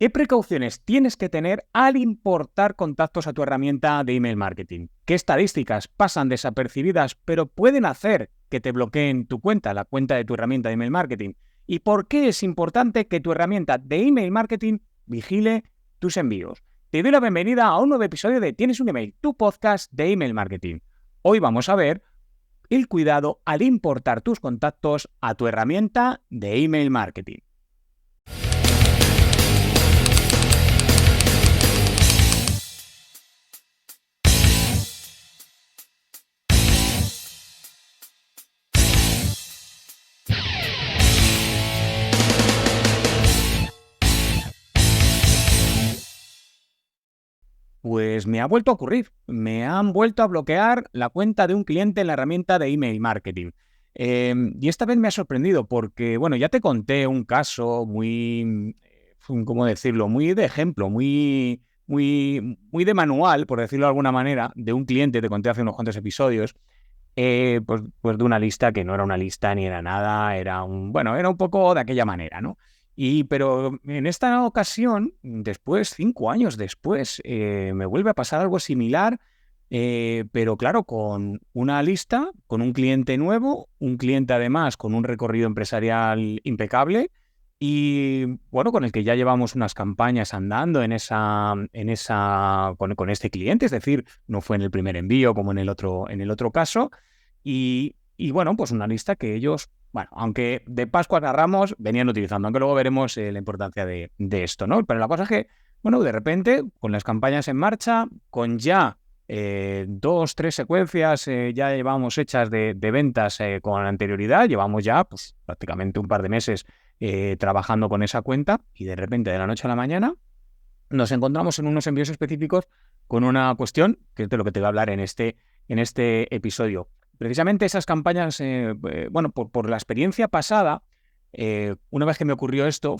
¿Qué precauciones tienes que tener al importar contactos a tu herramienta de email marketing? ¿Qué estadísticas pasan desapercibidas pero pueden hacer que te bloqueen tu cuenta, la cuenta de tu herramienta de email marketing? ¿Y por qué es importante que tu herramienta de email marketing vigile tus envíos? Te doy la bienvenida a un nuevo episodio de Tienes un email, tu podcast de email marketing. Hoy vamos a ver el cuidado al importar tus contactos a tu herramienta de email marketing. Pues me ha vuelto a ocurrir. Me han vuelto a bloquear la cuenta de un cliente en la herramienta de email marketing. Y esta vez me ha sorprendido porque, bueno, ya te conté un caso muy, ¿cómo decirlo? Muy de ejemplo, muy de manual, por decirlo de alguna manera, de un cliente, te conté hace unos cuantos episodios, pues de una lista que no era una lista ni era nada, era un poco de aquella manera, ¿no? Pero en esta ocasión, después, 5 años después, me vuelve a pasar algo similar, pero claro, con una lista, con un cliente nuevo, un cliente además con un recorrido empresarial impecable y bueno, con el que ya llevamos unas campañas andando con este cliente, es decir, no fue en el primer envío como en el otro caso. Y bueno, pues una lista que ellos, bueno, aunque de Pascua a Ramos venían utilizando, aunque luego veremos la importancia de esto, ¿no? Pero la cosa es que, bueno, de repente, con las campañas en marcha, con ya 2, 3 secuencias ya llevamos hechas de ventas con anterioridad, llevamos ya pues, prácticamente un par de meses trabajando con esa cuenta y de repente, de la noche a la mañana, nos encontramos en unos envíos específicos con una cuestión que es de lo que te voy a hablar en este episodio. Precisamente esas campañas, bueno, por la experiencia pasada, una vez que me ocurrió esto,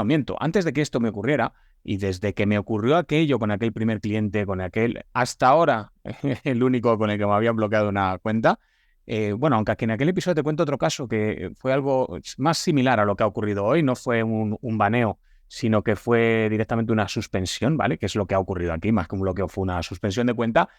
miento, antes de que esto me ocurriera y desde que me ocurrió aquello con aquel primer cliente, hasta ahora, el único con el que me habían bloqueado una cuenta, aunque aquí en aquel episodio te cuento otro caso que fue algo más similar a lo que ha ocurrido hoy, no fue un baneo, sino que fue directamente una suspensión, ¿vale? Que es lo que ha ocurrido aquí, más que un bloqueo, fue una suspensión de cuenta.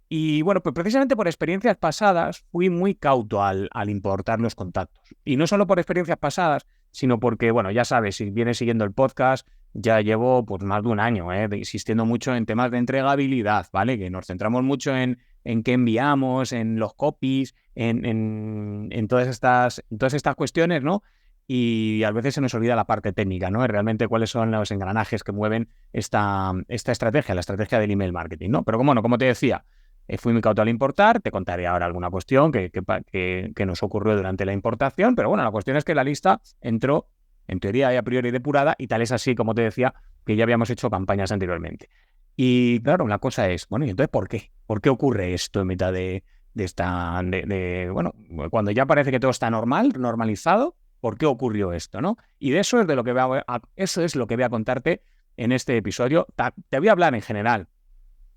Y bueno, pues precisamente por experiencias pasadas fui muy cauto al importar los contactos. Y no solo por experiencias pasadas, sino porque, bueno, ya sabes, si vienes siguiendo el podcast, ya llevo pues más de un año insistiendo mucho en temas de entregabilidad, ¿vale? Que nos centramos mucho en qué enviamos, en los copies, en todas estas cuestiones, ¿no? Y a veces se nos olvida la parte técnica, ¿no? Realmente cuáles son los engranajes que mueven esta estrategia, la estrategia del email marketing, ¿no? Pero como te decía, fui muy cauto al importar, te contaré ahora alguna cuestión que nos ocurrió durante la importación, pero bueno, la cuestión es que la lista entró, en teoría y a priori depurada, y tal es así, como te decía, que ya habíamos hecho campañas anteriormente. Y claro, la cosa es, bueno, ¿y entonces por qué? ¿Por qué ocurre esto en mitad cuando ya parece que todo está normalizado? ¿Por qué ocurrió esto, no? Y de eso es de lo que eso es lo que voy a contarte en este episodio. Te voy a hablar en general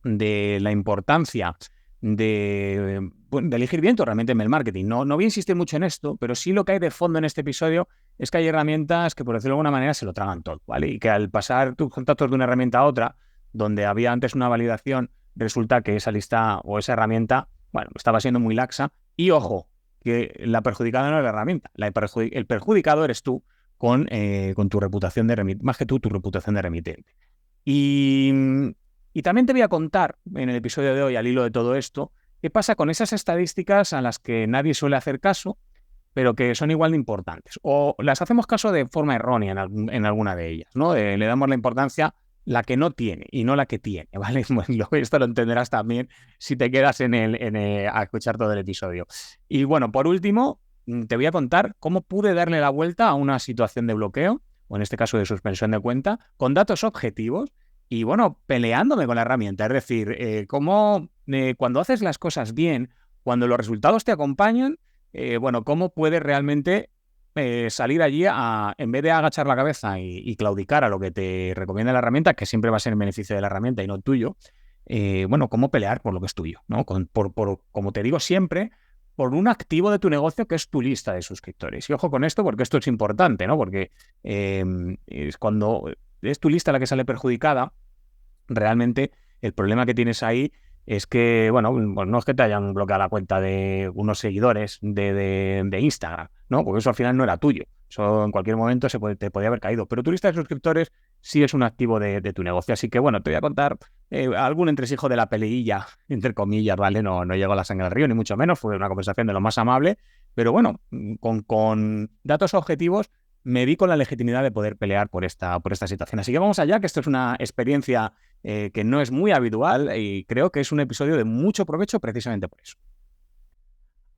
de la importancia de elegir bien tu herramienta en el marketing. No voy a insistir mucho en esto, pero sí lo que hay de fondo en este episodio es que hay herramientas que, por decirlo de alguna manera, se lo tragan todo, ¿vale? Y que al pasar tus contactos de una herramienta a otra, donde había antes una validación, resulta que esa lista o esa herramienta, bueno, estaba siendo muy laxa. Y ojo, que la perjudicada no es la herramienta, el perjudicado eres tú con tu reputación de remitente, más que tú, tu reputación de remitente. Y también te voy a contar en el episodio de hoy, al hilo de todo esto, qué pasa con esas estadísticas a las que nadie suele hacer caso, pero que son igual de importantes. O las hacemos caso de forma errónea en alguna de ellas, ¿no? Le damos la importancia la que no tiene y no la que tiene, ¿vale? Bueno, esto lo entenderás también si te quedas a escuchar todo el episodio. Y bueno, por último, te voy a contar cómo pude darle la vuelta a una situación de bloqueo, o en este caso de suspensión de cuenta, con datos objetivos y bueno, peleándome con la herramienta. Es decir, cuando haces las cosas bien, cuando los resultados te acompañan, cómo puedes realmente salir allí en vez de agachar la cabeza y claudicar a lo que te recomienda la herramienta, que siempre va a ser en beneficio de la herramienta y no tuyo, cómo pelear por lo que es tuyo, ¿no? Como te digo siempre, por un activo de tu negocio que es tu lista de suscriptores. Y ojo con esto porque esto es importante, ¿no? Porque es cuando es tu lista la que sale perjudicada, realmente el problema que tienes ahí es que, bueno, pues no es que te hayan bloqueado la cuenta de unos seguidores de Instagram, ¿no? Porque eso al final no era tuyo. Eso en cualquier momento te podía haber caído. Pero tu lista de suscriptores sí es un activo de tu negocio. Así que, bueno, te voy a contar algún entresijo de la peleilla, entre comillas, ¿vale? No llegó la sangre al río, ni mucho menos. Fue una conversación de lo más amable. Pero bueno, con datos objetivos me vi con la legitimidad de poder pelear por esta situación. Así que vamos allá, que esto es una experiencia que no es muy habitual y creo que es un episodio de mucho provecho precisamente por eso.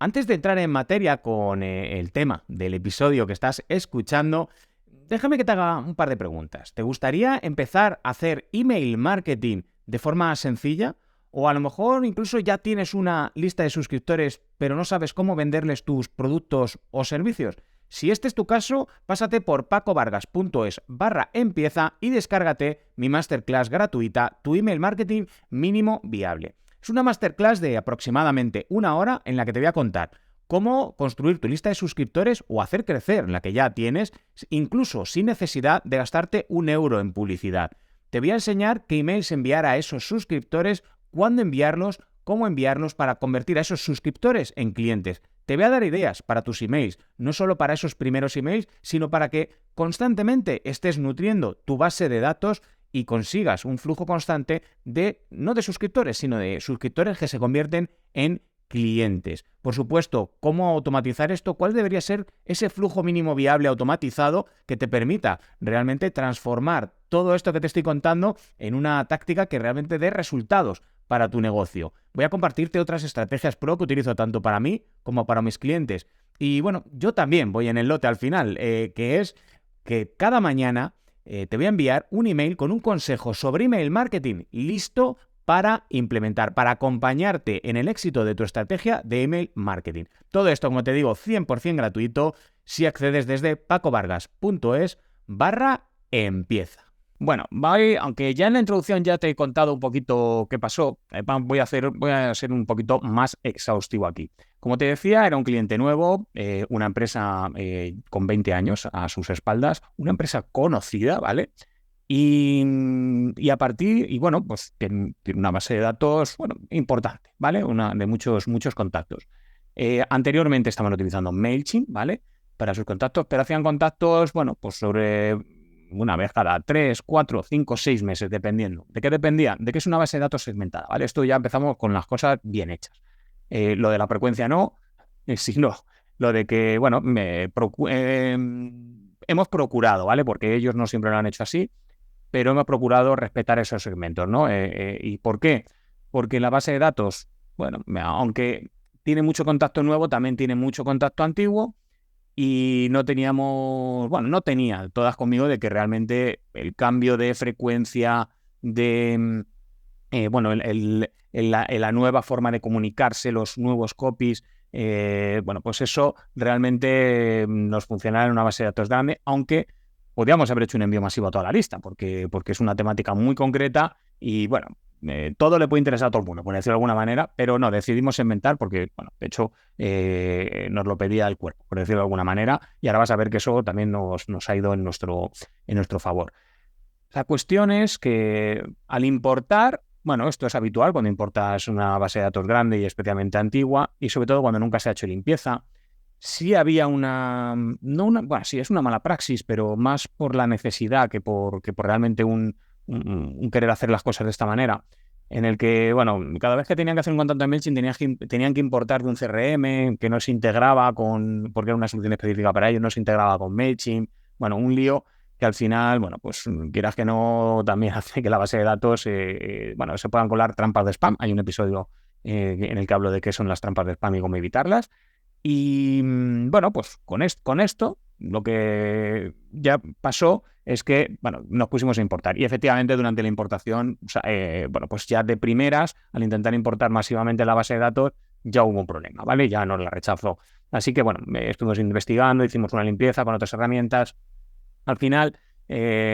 Antes de entrar en materia con el tema del episodio que estás escuchando, déjame que te haga un par de preguntas. ¿Te gustaría empezar a hacer email marketing de forma sencilla? O a lo mejor incluso ya tienes una lista de suscriptores, pero no sabes cómo venderles tus productos o servicios. Si este es tu caso, pásate por pacovargas.es/empieza y descárgate mi masterclass gratuita, Tu email marketing mínimo viable. Es una masterclass de aproximadamente 1 hora en la que te voy a contar cómo construir tu lista de suscriptores o hacer crecer la que ya tienes, incluso sin necesidad de gastarte €1 en publicidad. Te voy a enseñar qué emails enviar a esos suscriptores, cuándo enviarlos, cómo enviarlos para convertir a esos suscriptores en clientes. Te voy a dar ideas para tus emails, no solo para esos primeros emails, sino para que constantemente estés nutriendo tu base de datos y consigas un flujo constante no de suscriptores, sino de suscriptores que se convierten en clientes. Por supuesto, ¿cómo automatizar esto? ¿Cuál debería ser ese flujo mínimo viable automatizado que te permita realmente transformar todo esto que te estoy contando en una táctica que realmente dé resultados para tu negocio? Voy a compartirte otras estrategias pro que utilizo tanto para mí como para mis clientes. Y bueno, yo también voy en el lote al final, que es que cada mañana te voy a enviar un email con un consejo sobre email marketing listo para implementar, para acompañarte en el éxito de tu estrategia de email marketing. Todo esto, como te digo, 100% gratuito si accedes desde pacovargas.es/empieza. Bueno, aunque ya en la introducción ya te he contado un poquito qué pasó, voy a ser un poquito más exhaustivo aquí. Como te decía, era un cliente nuevo, una empresa con 20 años a sus espaldas, una empresa conocida, ¿vale? Y bueno, pues tiene una base de datos, bueno, importante, ¿vale? De muchos contactos. Anteriormente estaban utilizando MailChimp, ¿vale? Para sus contactos, pero hacían contactos, bueno, pues sobre una vez cada 3, 4, 5, 6 meses, dependiendo. ¿De qué dependía? De que es una base de datos segmentada, ¿vale? Esto ya empezamos con las cosas bien hechas. Lo de la frecuencia no, sino lo de que, bueno, hemos procurado, ¿vale? Porque ellos no siempre lo han hecho así, pero hemos procurado respetar esos segmentos, ¿no? ¿Y por qué? Porque la base de datos, bueno, aunque tiene mucho contacto nuevo, también tiene mucho contacto antiguo y no tenía todas conmigo de que realmente el cambio de frecuencia de, la nueva forma de comunicarse, los nuevos copies, pues eso realmente nos funcionará en una base de datos grande, aunque podríamos haber hecho un envío masivo a toda la lista, porque es una temática muy concreta y, bueno, todo le puede interesar a todo el mundo, por decirlo de alguna manera, pero no, decidimos segmentar porque, bueno, de hecho, nos lo pedía el cuerpo, por decirlo de alguna manera, y ahora vas a ver que eso también nos ha ido en nuestro favor. La cuestión es que al importar, bueno, esto es habitual cuando importas una base de datos grande y especialmente antigua, y sobre todo cuando nunca se ha hecho limpieza. Sí había sí es una mala praxis, pero más por la necesidad que por realmente un querer hacer las cosas de esta manera, en el que, bueno, cada vez que tenían que hacer un contacto de MailChimp tenían que importar de un CRM que no se integraba porque era una solución específica para ellos, no se integraba con MailChimp, bueno, un lío que al final, bueno, pues quieras que no, también hace que la base de datos, se puedan colar trampas de spam. Hay un episodio en el que hablo de qué son las trampas de spam y cómo evitarlas. Y bueno, pues con esto lo que ya pasó es que, bueno, nos pusimos a importar. Y efectivamente durante la importación, pues ya de primeras, al intentar importar masivamente la base de datos, ya hubo un problema, ¿vale? Ya nos la rechazó. Así que, bueno, estuvimos investigando, hicimos una limpieza con otras herramientas. Al final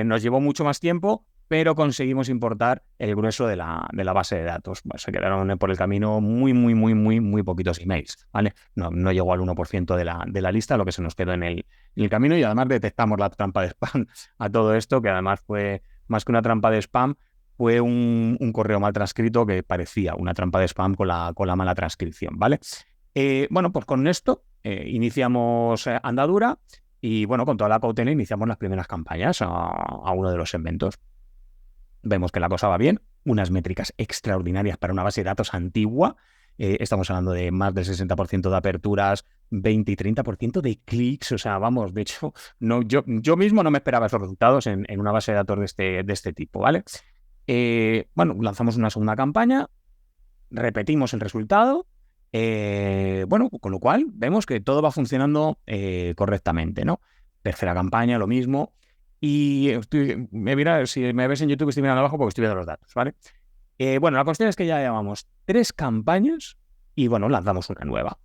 nos llevó mucho más tiempo, pero conseguimos importar el grueso de la base de datos. Bueno, se quedaron por el camino muy poquitos emails, ¿vale? No llegó al 1% de la lista, lo que se nos quedó en el camino, y además detectamos la trampa de spam a todo esto, que además fue más que una trampa de spam, fue un correo mal transcrito que parecía una trampa de spam con la mala transcripción, ¿vale? Bueno, pues con esto iniciamos andadura y, bueno, con toda la cautela iniciamos las primeras campañas a uno de los segmentos. Vemos que la cosa va bien, unas métricas extraordinarias para una base de datos antigua. Estamos hablando de más del 60% de aperturas, 20 y 30% de clics. O sea, vamos, de hecho, no, yo mismo no me esperaba esos resultados en una base de datos de este tipo, ¿vale? Bueno, lanzamos una segunda campaña, repetimos el resultado. Bueno, con lo cual vemos que todo va funcionando correctamente, ¿no? Tercera campaña, lo mismo. Y si me ves en YouTube, estoy mirando abajo porque estoy viendo los datos, ¿vale? Bueno, la cuestión es que ya llevamos 3 campañas y, bueno, lanzamos una nueva.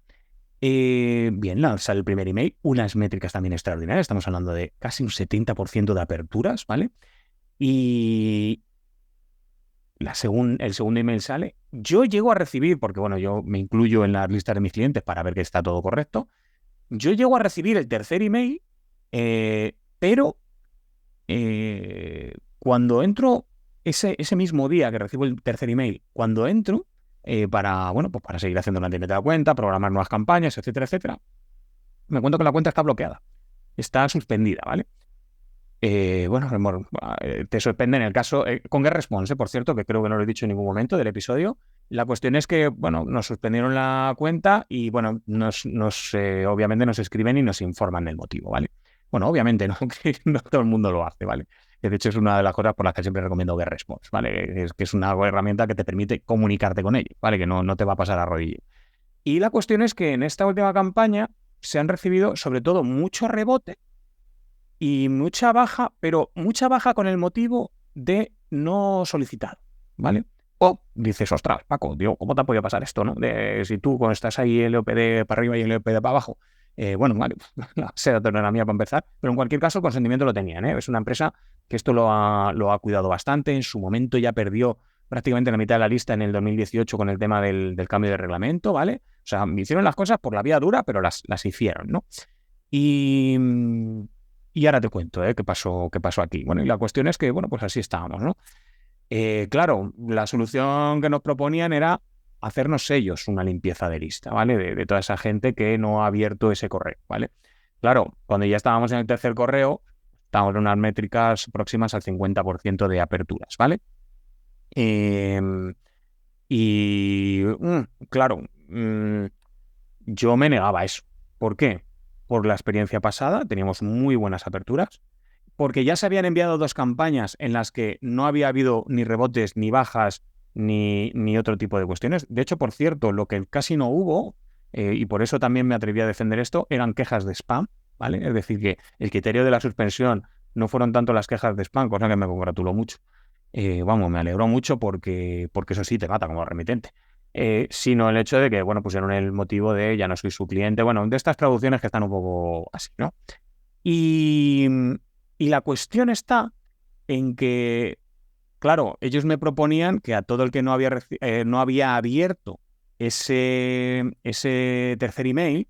Bien, lanza el primer email, unas métricas también extraordinarias. Estamos hablando de casi un 70% de aperturas, ¿vale? Y el segundo email sale. Yo llego a recibir, porque, bueno, yo me incluyo en las listas de mis clientes para ver que está todo correcto. Yo llego a recibir el tercer email, pero cuando entro, ese mismo día que recibo el tercer email, cuando entro bueno, pues para seguir haciendo la mantenimiento de la cuenta, programar nuevas campañas, etcétera, etcétera, me encuentro que la cuenta está bloqueada, está suspendida, ¿vale? Bueno, te sorprende en el caso, con GetResponse, por cierto, que creo que no lo he dicho en ningún momento del episodio. La cuestión es que, bueno, nos suspendieron la cuenta y, bueno, obviamente nos escriben y nos informan del motivo, ¿vale? Bueno, obviamente no, que no todo el mundo lo hace, ¿vale? Que de hecho es una de las cosas por las que siempre recomiendo GetResponse, ¿vale? Que es una herramienta que te permite comunicarte con ellos, ¿vale? Que no te va a pasar a rodillo. Y la cuestión es que en esta última campaña se han recibido, sobre todo, mucho rebote y mucha baja, pero mucha baja con el motivo de no solicitado, ¿vale? O dices, ostras, Paco, digo, ¿cómo te ha podido pasar esto, no? Si tú estás ahí LOPD para arriba y LOPD para abajo, bueno, vale, la base de datos no era mía para empezar, pero en cualquier caso el consentimiento lo tenían, ¿eh? Es una empresa que esto lo ha cuidado bastante. En su momento ya perdió prácticamente la mitad de la lista en el 2018 con el tema del cambio de reglamento, ¿vale? O sea, hicieron las cosas por la vía dura, pero las hicieron, ¿no? Y, y ahora te cuento, qué pasó aquí. Bueno, y la cuestión es que, bueno, pues así estábamos, ¿no? Claro, la solución que nos proponían era hacernos ellos una limpieza de lista, ¿vale? De toda esa gente que no ha abierto ese correo, ¿vale? Claro, cuando ya estábamos en el tercer correo, estábamos en unas métricas próximas al 50% de aperturas, ¿vale? Y, claro, yo me negaba a eso. ¿Por qué? Por la experiencia pasada, teníamos muy buenas aperturas, porque ya se habían enviado 2 campañas en las que no había habido ni rebotes, ni bajas, ni otro tipo de cuestiones. De hecho, por cierto, lo que casi no hubo, y por eso también me atreví a defender esto, eran quejas de spam, ¿vale? Es decir, que el criterio de la suspensión no fueron tanto las quejas de spam, cosa que me congratuló mucho. Vamos, me alegró mucho porque eso sí te mata como remitente. Sino el hecho de que, bueno, pusieron el motivo de ya no soy su cliente, bueno, de estas traducciones que están un poco así, ¿no? Y, y la cuestión está en que, claro, ellos me proponían que a todo el que no había abierto ese tercer email,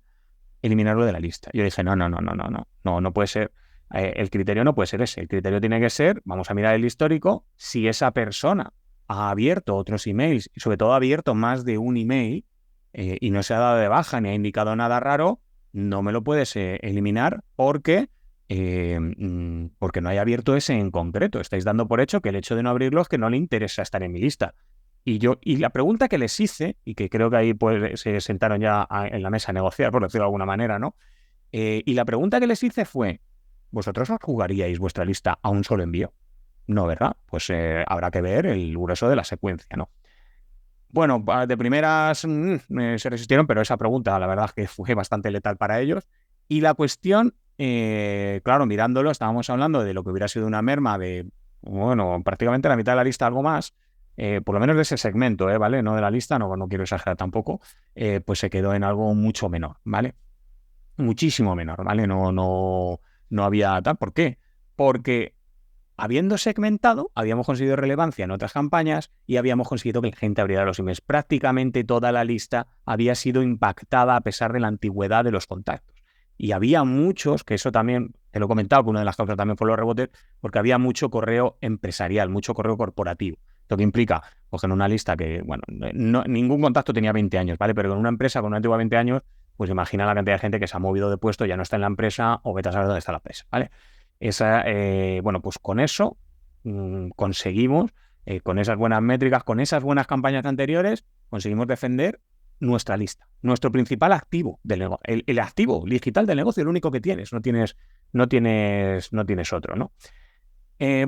eliminarlo de la lista. Yo dije, no puede ser. El criterio no puede ser ese. El criterio tiene que ser, vamos a mirar el histórico, si esa persona ha abierto otros emails, y sobre todo ha abierto más de un email, y no se ha dado de baja ni ha indicado nada raro, no me lo puedes eliminar porque no haya abierto ese en concreto. Estáis dando por hecho que el hecho de no abrirlo es que no le interesa estar en mi lista. Y la pregunta que les hice, y que creo que ahí pues se sentaron ya en la mesa a negociar, por decirlo de alguna manera, ¿no? Y la pregunta que les hice fue, ¿vosotros os jugaríais vuestra lista a un solo envío? No, ¿verdad? Pues habrá que ver el grueso de la secuencia, ¿no? Bueno, de primeras se resistieron, pero esa pregunta la verdad es que fue bastante letal para ellos. Y la cuestión, claro, mirándolo, estábamos hablando de lo que hubiera sido una merma de, bueno, prácticamente la mitad de la lista, algo más, por lo menos de ese segmento, ¿vale? No de la lista, no quiero exagerar tampoco, pues se quedó en algo mucho menor, ¿vale? Muchísimo menor, ¿vale? No había tal. ¿Por qué? Porque habiendo segmentado, habíamos conseguido relevancia en otras campañas y habíamos conseguido que la gente abriera los emails. Prácticamente toda la lista había sido impactada a pesar de la antigüedad de los contactos. Y había muchos, que eso también, te lo he comentado, que una de las causas también fue los rebotes, porque había mucho correo empresarial, mucho correo corporativo. Lo que implica, pues en una lista que, bueno, ningún contacto tenía 20 años, ¿vale? Pero con una empresa con una antigua 20 años, pues imagina la cantidad de gente que se ha movido de puesto, ya no está en la empresa o vete a saber dónde está la empresa, ¿vale? Bueno, pues con eso conseguimos, con esas buenas métricas, con esas buenas campañas anteriores, conseguimos defender nuestra lista, nuestro principal activo del negocio, el activo digital del negocio, el único que tienes, no tienes otro, ¿no?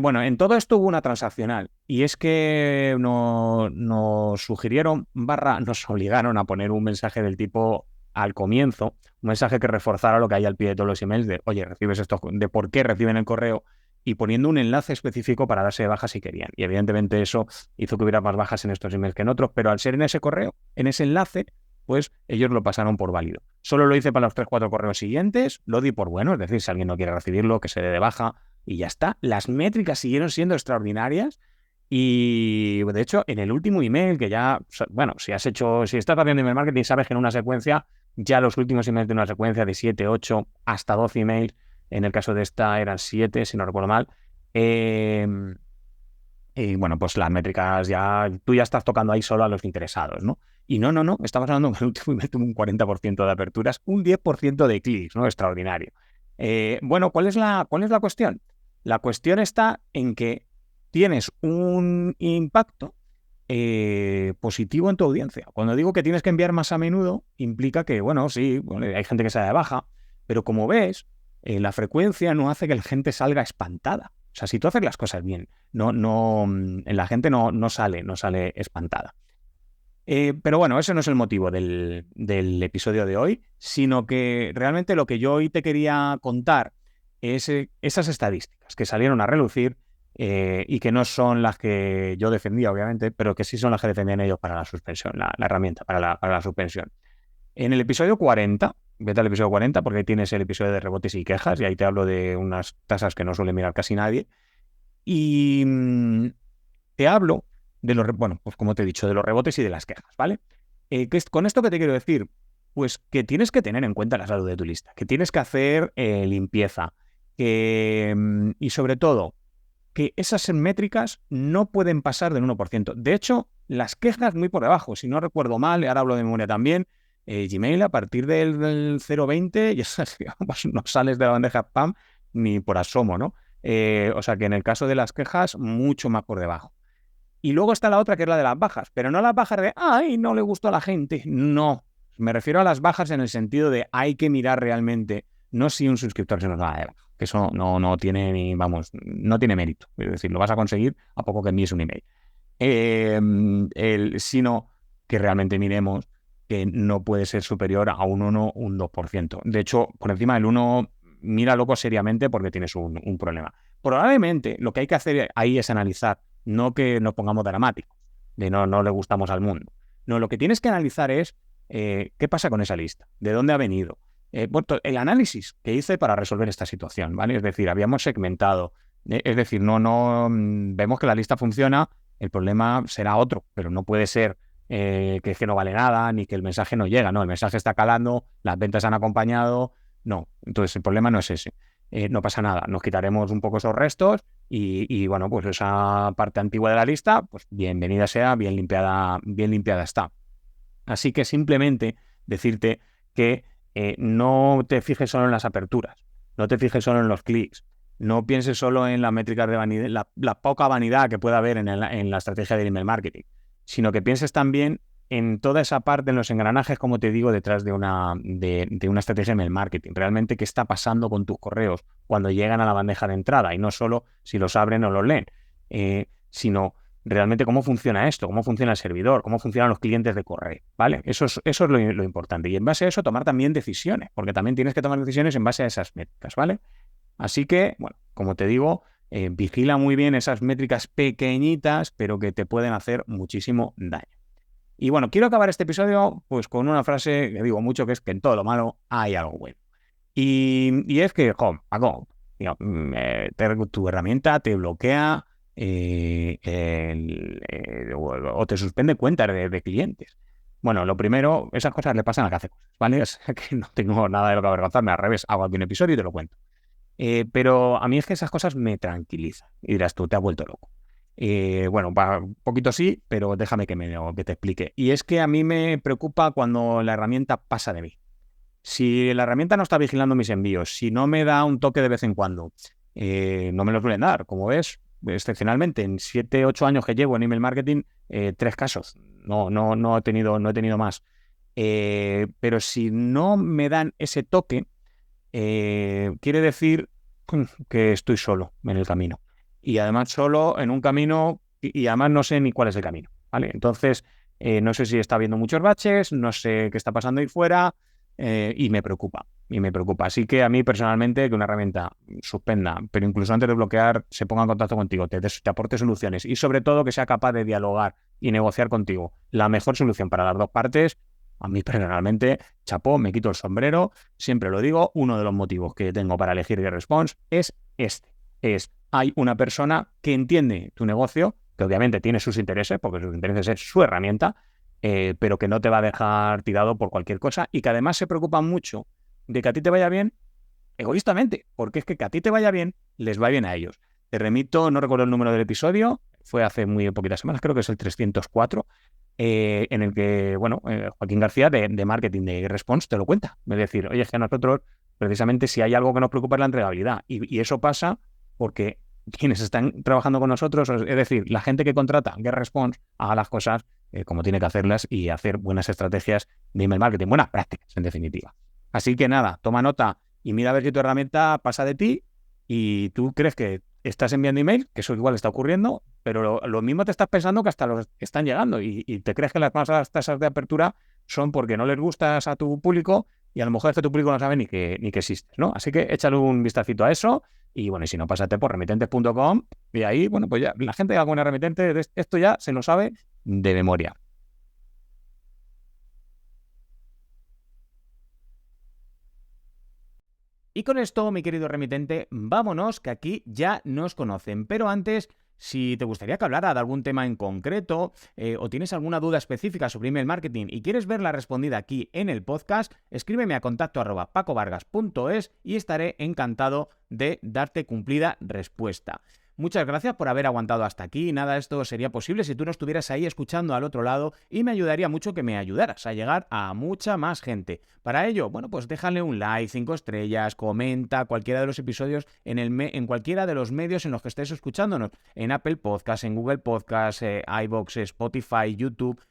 Bueno, en todo esto hubo una transaccional y es que nos sugirieron, nos obligaron a poner un mensaje del tipo al comienzo, un mensaje que reforzara lo que hay al pie de todos los emails de, oye, recibes esto, de por qué reciben el correo y poniendo un enlace específico para darse de baja si querían. Y evidentemente eso hizo que hubiera más bajas en estos emails que en otros, pero al ser en ese correo, en ese enlace, pues ellos lo pasaron por válido. Solo lo hice para los 3-4 correos siguientes, lo di por bueno, es decir, si alguien no quiere recibirlo, que se dé de baja y ya está. Las métricas siguieron siendo extraordinarias y, de hecho, en el último email que ya, bueno, si estás haciendo email marketing, sabes que en una secuencia, ya los últimos emails de una secuencia de 7, 8, hasta 12 emails, en el caso de esta eran 7, si no recuerdo mal, y bueno, pues las métricas tú ya estás tocando ahí solo a los interesados, ¿no? Y no, estamos hablando que el último email tuvo un 40% de aperturas, un 10% de clics, ¿no? Extraordinario. Bueno, ¿cuál es la cuestión? La cuestión está en que tienes un impacto positivo en tu audiencia. Cuando digo que tienes que enviar más a menudo, implica que, bueno, sí, hay gente que se da de baja, pero como ves, la frecuencia no hace que la gente salga espantada. O sea, si tú haces las cosas bien, la gente no sale espantada. Pero bueno, ese no es el motivo del episodio de hoy, sino que realmente lo que yo hoy te quería contar es esas estadísticas que salieron a relucir y que no son las que yo defendía, obviamente, pero que sí son las que defendían ellos para la suspensión, la herramienta para la suspensión. En el episodio 40, vete al episodio 40 porque ahí tienes el episodio de rebotes y quejas y ahí te hablo de unas tasas que no suele mirar casi nadie. Y te hablo de pues como te he dicho, de los rebotes y de las quejas, ¿vale? ¿Con esto qué te quiero decir? Pues que tienes que tener en cuenta la salud de tu lista, que tienes que hacer limpieza, y sobre todo, que esas métricas no pueden pasar del 1%. De hecho, las quejas muy por debajo. Si no recuerdo mal, ahora hablo de memoria también, Gmail a partir del 0,20 ya no sales de la bandeja spam ni por asomo, ¿no? O sea que en el caso de las quejas, mucho más por debajo. Y luego está la otra que es la de las bajas, pero no las bajas de, ¡ay, no le gustó a la gente! No, me refiero a las bajas en el sentido de hay que mirar realmente, no si un suscriptor se nos va de baja, que eso no tiene no tiene mérito. Es decir, lo vas a conseguir a poco que envíes un email. Sino que realmente miremos que no puede ser superior a un 1 o un 2%. De hecho, por encima del 1, míralo seriamente porque tienes un problema. Probablemente lo que hay que hacer ahí es analizar, no que nos pongamos dramáticos, de no le gustamos al mundo. No, lo que tienes que analizar es qué pasa con esa lista, de dónde ha venido. Bueno, el análisis que hice para resolver esta situación, ¿vale? Es decir, habíamos segmentado, es decir, vemos que la lista funciona, el problema será otro, pero no puede ser que es que no vale nada, ni que el mensaje no llega, no, el mensaje está calando, las ventas han acompañado, no, entonces el problema no es ese. No pasa nada, nos quitaremos un poco esos restos y bueno, pues esa parte antigua de la lista, pues bienvenida sea, bien limpiada está. Así que simplemente decirte que no te fijes solo en las aperturas, no te fijes solo en los clics, no pienses solo en las métricas de vanidad, la poca vanidad que pueda haber en la estrategia del email marketing, sino que pienses también en toda esa parte, en los engranajes, como te digo, detrás de una estrategia de email marketing. Realmente, ¿qué está pasando con tus correos cuando llegan a la bandeja de entrada? Y no solo si los abren o los leen, sino realmente cómo funciona esto, cómo funciona el servidor, cómo funcionan los clientes de correo, ¿vale? Eso es lo importante. Y en base a eso, tomar también decisiones, porque también tienes que tomar decisiones en base a esas métricas, ¿vale? Así que, bueno, como te digo, vigila muy bien esas métricas pequeñitas, pero que te pueden hacer muchísimo daño. Y bueno, quiero acabar este episodio pues con una frase que digo mucho, que es que en todo lo malo hay algo bueno. Y es que, Paco, tu herramienta te bloquea o te suspende cuentas de clientes. Bueno, lo primero, esas cosas le pasan a que hace cosas, ¿vale? O sea que no tengo nada de lo que avergonzarme, al revés, hago aquí un episodio y te lo cuento. Pero a mí es que esas cosas me tranquilizan. Y dirás tú, te has vuelto loco. Bueno, un poquito sí, pero déjame que te explique. Y es que a mí me preocupa cuando la herramienta pasa de mí. Si la herramienta no está vigilando mis envíos, si no me da un toque de vez en cuando, no me lo suelen dar. Como ves, excepcionalmente, en 7, 8 años que llevo en email marketing, 3 casos. No he tenido más. Pero si no me dan ese toque, quiere decir que estoy solo en el camino. Y además solo en un camino y además no sé ni cuál es el camino, ¿vale? Entonces, no sé si está habiendo muchos baches, no sé qué está pasando ahí fuera y me preocupa. Y me preocupa. Así que a mí personalmente que una herramienta suspenda, pero incluso antes de bloquear, se ponga en contacto contigo, te aporte soluciones y sobre todo que sea capaz de dialogar y negociar contigo la mejor solución para las dos partes. A mí personalmente, chapó, me quito el sombrero, siempre lo digo, uno de los motivos que tengo para elegir GetResponse es hay una persona que entiende tu negocio, que obviamente tiene sus intereses, porque sus intereses es su herramienta, pero que no te va a dejar tirado por cualquier cosa y que además se preocupa mucho de que a ti te vaya bien egoístamente, porque es que a ti te vaya bien, les va bien a ellos. Te remito, no recuerdo el número del episodio, fue hace muy poquitas semanas, creo que es el 304, en el que, bueno, Joaquín García de marketing de Response te lo cuenta. Es decir, oye, es que a nosotros, precisamente, si hay algo que nos preocupa es la entregabilidad. Y eso pasa porque quienes están trabajando con nosotros, es decir, la gente que contrata GetResponse, haga las cosas como tiene que hacerlas y hacer buenas estrategias de email marketing, buenas prácticas, en definitiva. Así que nada, toma nota y mira a ver si tu herramienta pasa de ti y tú crees que estás enviando email, que eso igual está ocurriendo, pero lo mismo te estás pensando que hasta los están llegando y te crees que las más tasas de apertura son porque no les gustas a tu público y a lo mejor es que tu público no sabe ni que existes, ¿no? Así que échale un vistacito a eso y bueno, y si no, pásate por remitentes.com y ahí, bueno, pues ya la gente que haga una remitente, esto ya se lo sabe de memoria. Y con esto, mi querido remitente, vámonos, que aquí ya nos conocen. Pero antes, si te gustaría que hablara de algún tema en concreto o tienes alguna duda específica sobre email marketing y quieres verla respondida aquí en el podcast, escríbeme a contacto@pacovargas.es y estaré encantado de darte cumplida respuesta. Muchas gracias por haber aguantado hasta aquí. Nada de esto sería posible si tú no estuvieras ahí escuchando al otro lado y me ayudaría mucho que me ayudaras a llegar a mucha más gente. Para ello, bueno, pues déjale un like, 5 estrellas, comenta cualquiera de los episodios en cualquiera de los medios en los que estés escuchándonos. En Apple Podcasts, en Google Podcasts, iVoox, Spotify, YouTube,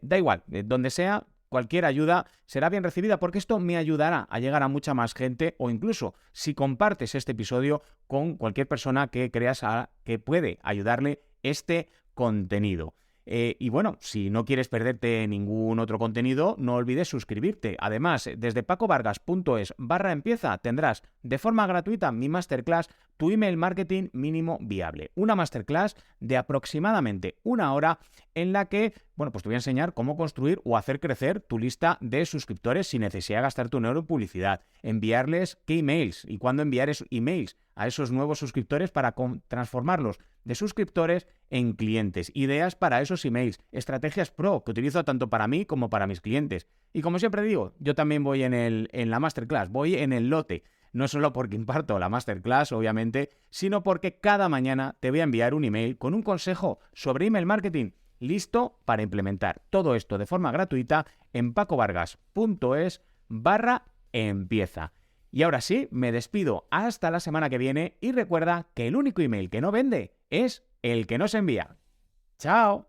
da igual, donde sea. Cualquier ayuda será bien recibida porque esto me ayudará a llegar a mucha más gente o incluso si compartes este episodio con cualquier persona que creas que puede ayudarle este contenido. Y bueno, si no quieres perderte ningún otro contenido, no olvides suscribirte. Además, desde pacovargas.es/empieza tendrás de forma gratuita mi masterclass Tu email marketing mínimo viable. Una masterclass de aproximadamente 1 hora en la que, bueno, pues te voy a enseñar cómo construir o hacer crecer tu lista de suscriptores sin necesidad de gastar tu dinero en publicidad, enviarles qué emails y cuándo enviar esos emails a esos nuevos suscriptores para transformarlos de suscriptores en clientes, ideas para esos emails, estrategias pro que utilizo tanto para mí como para mis clientes. Y como siempre digo, yo también voy en la masterclass, voy en el lote. No solo porque imparto la masterclass, obviamente, sino porque cada mañana te voy a enviar un email con un consejo sobre email marketing listo para implementar todo esto de forma gratuita en pacovargas.es/empieza. Y ahora sí, me despido hasta la semana que viene y recuerda que el único email que no vende es el que no se envía. ¡Chao!